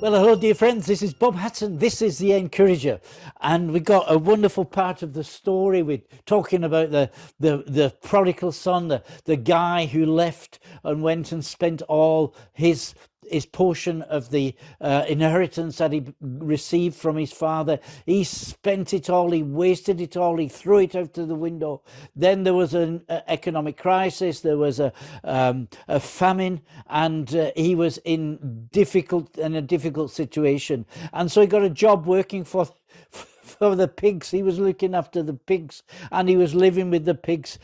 Well, hello, dear friends. This is Bob Hatton. This is the Encourager, and we got a wonderful part of the story. We're talking about the prodigal son, the guy who left and went and spent all his portion of the inheritance that he received from his father. He spent it all, he wasted it all, he threw it out of the window. Then there was an economic crisis, there was a famine, and he was in a difficult situation. And so he got a job working for the pigs. He was looking after the pigs, and he was living with the pigs,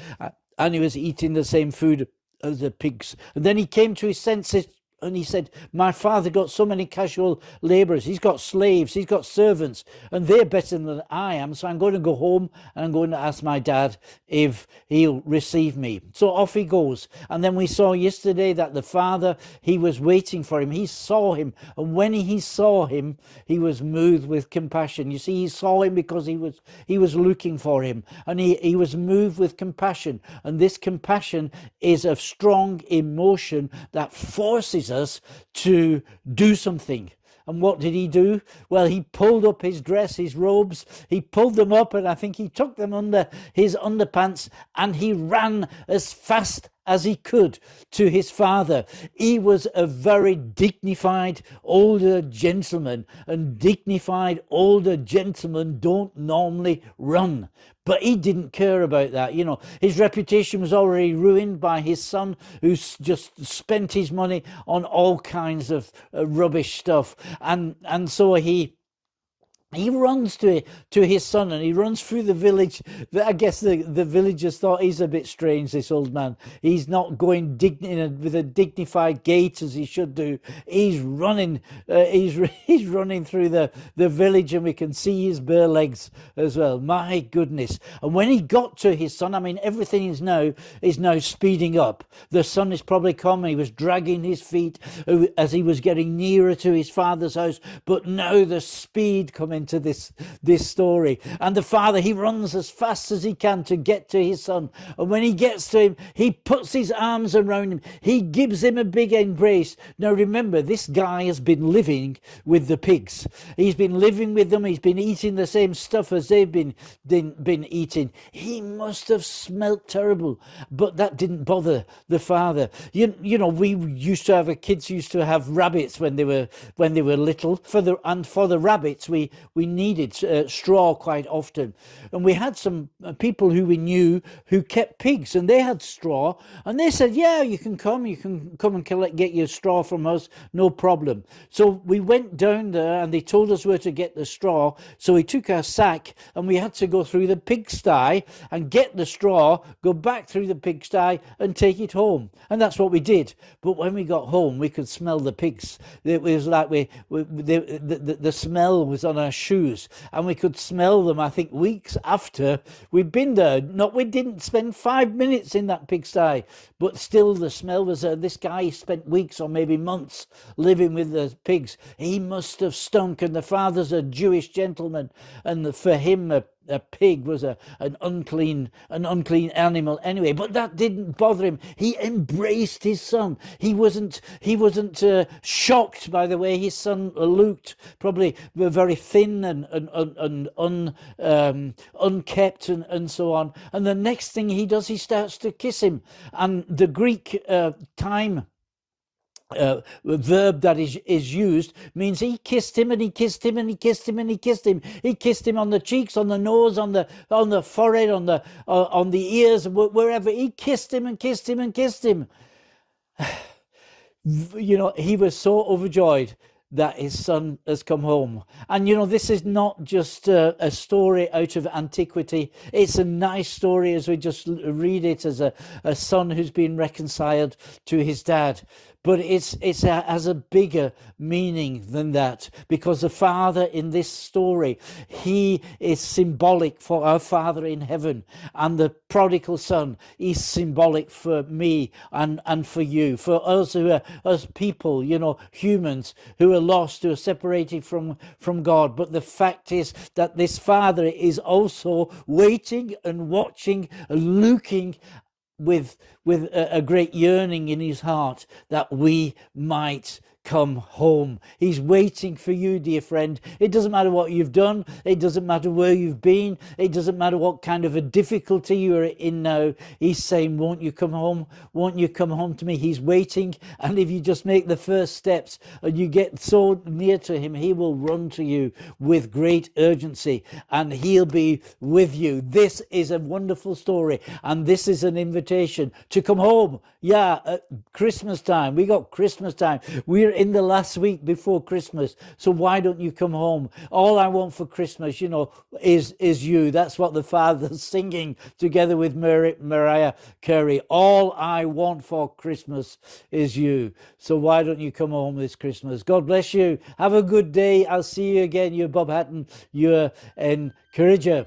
and he was eating the same food as the pigs. And then he came to his senses, and he said, my father got so many casual labourers. He's got slaves, he's got servants, and they're better than I am. So I'm going to go home and I'm going to ask my dad if he'll receive me. So off he goes. And then we saw yesterday that the father, he was waiting for him. He saw him. And when he saw him, he was moved with compassion. You see, he saw him because he was looking for him. And he was moved with compassion. And this compassion is a strong emotion that forces us to do something. And what did he do? Well, he pulled up his dress, his robes, he pulled them up, and I think he took them under his underpants, and he ran as fast as he could to his father. He was a very dignified older gentleman, and dignified older gentlemen don't normally run. But he didn't care about that. You know, his reputation was already ruined by his son, who just spent his money on all kinds of rubbish stuff. And so he runs to his son, and he runs through the village. I guess the villagers thought, he's a bit strange, this old man. He's not going with a dignified gait as he should do. He's running. He's running through the village, and we can see his bare legs as well. My goodness! And when he got to his son, I mean, everything is now speeding up. The son is probably coming. He was dragging his feet as he was getting nearer to his father's house. But now the speed coming into this story, and the father, he runs as fast as he can to get to his son, and when he gets to him, he puts his arms around him, he gives him a big embrace. Now remember, this guy has been living with the pigs, he's been living with them, he's been eating the same stuff as they've been eating. He must have smelt terrible, but that didn't bother the father. You know, we used to have, kids used to have rabbits when they were little. For the rabbits, we needed straw quite often, and we had some people who we knew who kept pigs, and they had straw, and they said, yeah, you can come and get your straw from us, no problem. So we went down there, and they told us where to get the straw. So we took our sack, and we had to go through the pigsty and get the straw, go back through the pigsty and take it home. And that's what we did. But when we got home, we could smell the pigs. It was like the smell was on our shoes, and we could smell them, I think, weeks after we'd been there. We didn't spend 5 minutes in that pigsty, but still the smell was there. This guy spent weeks or maybe months living with the pigs. He must have stunk, and the father's a Jewish gentleman, and for him a pig was an unclean animal anyway. But that didn't bother him. He embraced his son. He wasn't shocked by the way his son looked, probably very thin and unkept and so on. And the next thing he does, he starts to kiss him. And the Greek time verb that is used means he kissed him, and he kissed him, and he kissed him, and he kissed him. He kissed him on the cheeks, on the nose, on the forehead, on the ears, wherever. He kissed him and kissed him and kissed him. You know, he was so overjoyed that his son has come home. And you know, this is not just a story out of antiquity. It's a nice story as we just read it, as a son who's been reconciled to his dad. But it has a bigger meaning than that, because the father in this story, he is symbolic for our Father in heaven, and the prodigal son is symbolic for me and for you, for us who are, as people, you know, humans who are lost, who are separated from God. But the fact is that this father is also waiting and watching and looking with with a great yearning in his heart that we might come home. He's waiting for you, dear friend. It doesn't matter what you've done. It doesn't matter where you've been. It doesn't matter what kind of a difficulty you're in now. He's saying, won't you come home? Won't you come home to me? He's waiting. And if you just make the first steps and you get so near to him, he will run to you with great urgency and he'll be with you. This is a wonderful story. And this is an invitation to come home. Yeah, at Christmas time. We got Christmas time. We're in the last week before Christmas. So why don't you come home? All I want for Christmas, is you. That's what the Father's singing together with Mariah Carey. All I want for Christmas is you. So why don't you come home this Christmas? God bless you. Have a good day. I'll see you again. You're Bob Hatton. You're encourager.